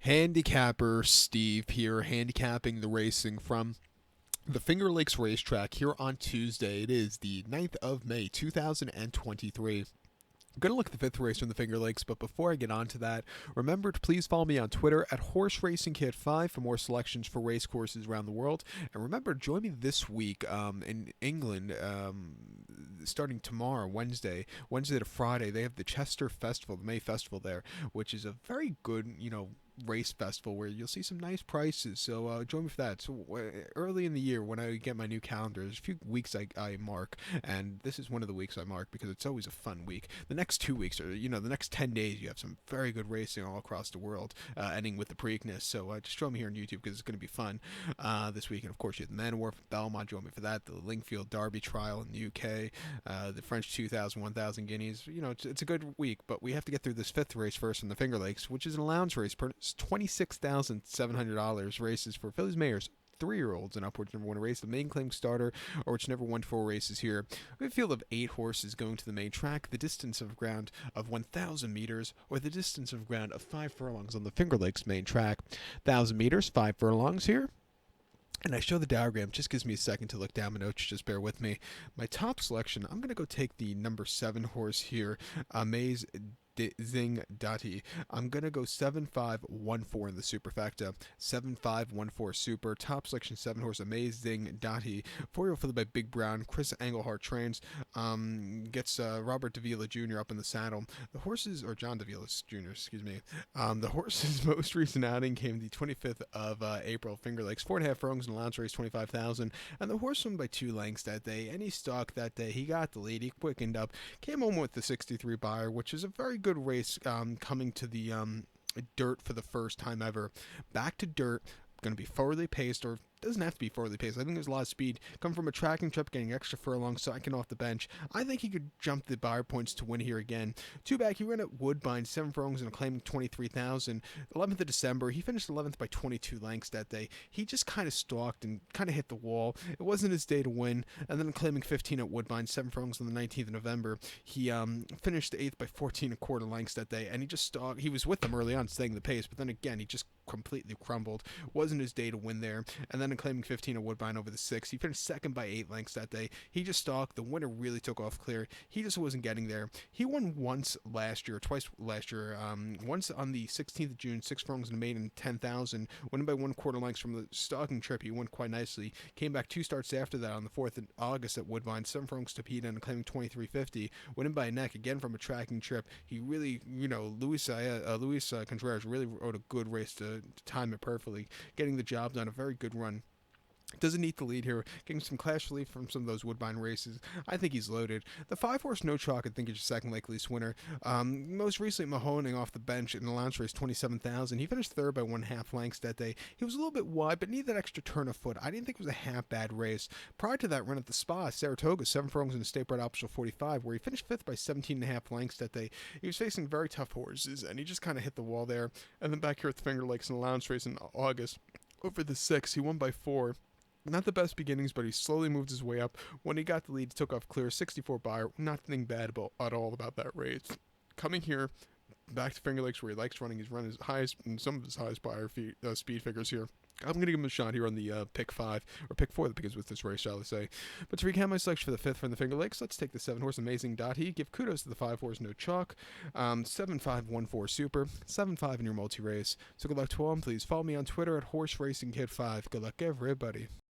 Handicapper Steve here, handicapping the racing from the Finger Lakes Racetrack here on Tuesday. It is the 9th of May, 2023. I'm going to look at the fifth race from the Finger Lakes, but before I get on to that, remember to please follow me on Twitter at Horse Racing Kid 5 for more selections for race courses around the world. And remember, join me this week in England, starting tomorrow, Wednesday to Friday. They have the Chester Festival, the May Festival there, which is a very good, race festival where you'll see some nice prices. So join me for that. So early in the year when I get my new calendar, there's a few weeks I mark, and this is one of the weeks I mark because it's always a fun week. The next 2 weeks are, the next 10 days you have some very good racing all across the world, ending with the Preakness. So just join me here on YouTube because it's going to be fun this week. And of course you have the Manor at Belmont. Join me for that. The Lingfield Derby Trial in the UK, the French 2000, 1000 Guineas. It's a good week, but we have to get through this fifth race first in the Finger Lakes, which is an allowance race. $26,700 races for fillies, mares, 3-year-olds and upwards never won a race. The main claim starter, or which never won 4 races here. We have a field of 8 horses going to the main track. The distance of ground of 1,000 meters, or the distance of ground of 5 furlongs on the Finger Lakes main track. 1,000 meters, 5 furlongs here. And I show the diagram, just gives me a second to look down my notes, just bear with me. My top selection, I'm going to go take the number 7 horse here, Amaze Zing Dati. I'm going to go 7514 in the superfecta. 7514 super. Top selection 7 horse Amazing Dati. 4-year-old followed by Big Brown. Chris Englehart trains. Gets Robert Davila Jr. up in the saddle. The horses, or John Davila Jr., excuse me. The horse's most recent outing came the 25th of April. Finger Lakes. 4.5 furlongs in the allowance race, 25,000. And the horse won by 2 lengths that day. And he stalked that day. He got the lead. He quickened up. Came home with the 63 buyer, which is a very good race, coming to the dirt for the first time ever. Back to dirt, going to be forwardly paced, or doesn't have to be forwardly paced. I think there's a lot of speed. Come from a tracking trip, getting extra furlongs, second off the bench. I think he could jump the buyer points to win here again. 2 back, he ran at Woodbine, 7 furlongs and a claiming 23,000. 11th of December, he finished 11th by 22 lengths that day. He just kind of stalked and kind of hit the wall. It wasn't his day to win. And then claiming 15 at Woodbine, 7 furlongs on the 19th of November. He finished 8th by 14 1/4 lengths that day, and he just stalked. He was with them early on, staying the pace, but then again, he just completely crumbled. Wasn't his day to win there. And then in claiming 15 at Woodbine over the 6, he finished 2nd by 8 lengths that day. He just stalked. The winner really took off clear. He just wasn't getting there. He won once last year, twice last year. Once on the 16th of June, 6 furlongs and a maiden, 10,000. Winning by 1/4 lengths from the stalking trip. He won quite nicely. Came back 2 starts after that on the 4th of August at Woodbine, 7 furlongs to Pete and claiming 23.50. Winning by a neck again from a tracking trip. He really, Luis Contreras really rode a good race to time it perfectly, getting the job done. A very good run. Doesn't need the lead here, getting some clash relief from some of those Woodbine races. I think he's loaded. The 5 horse No Chalk, I think, is your second likeliest winner. Most recently, Mahoning off the bench in the allowance race, 27,000. He finished 3rd by 1/2 lengths that day. He was a little bit wide, but needed that extra turn of foot. I didn't think it was a half bad race. Prior to that run at the Spa, Saratoga, 7 furlongs in a state bred optional 45, where he finished 5th by 17.5 lengths that day. He was facing very tough horses, and he just kind of hit the wall there. And then back here at the Finger Lakes in the allowance race in August, over the 6, he won by 4. Not the best beginnings, but he slowly moved his way up. When he got the lead, he took off clear, 64 buyer. Nothing bad at all about that race. Coming here, back to Finger Lakes, where he likes running. He's run his highest, and some of his highest buyer speed figures here. I'm going to give him a shot here on the pick 5, or pick 4 that begins with this race, shall I say. But to recap my selection for the 5th from the Finger Lakes, let's take the 7 horse Amazing Dati. Give kudos to the 5 horse No Chalk. 7514 super. 7-5 in your multi-race. So good luck to all, and please follow me on Twitter at Horse Racing Kid 5. Good luck, everybody.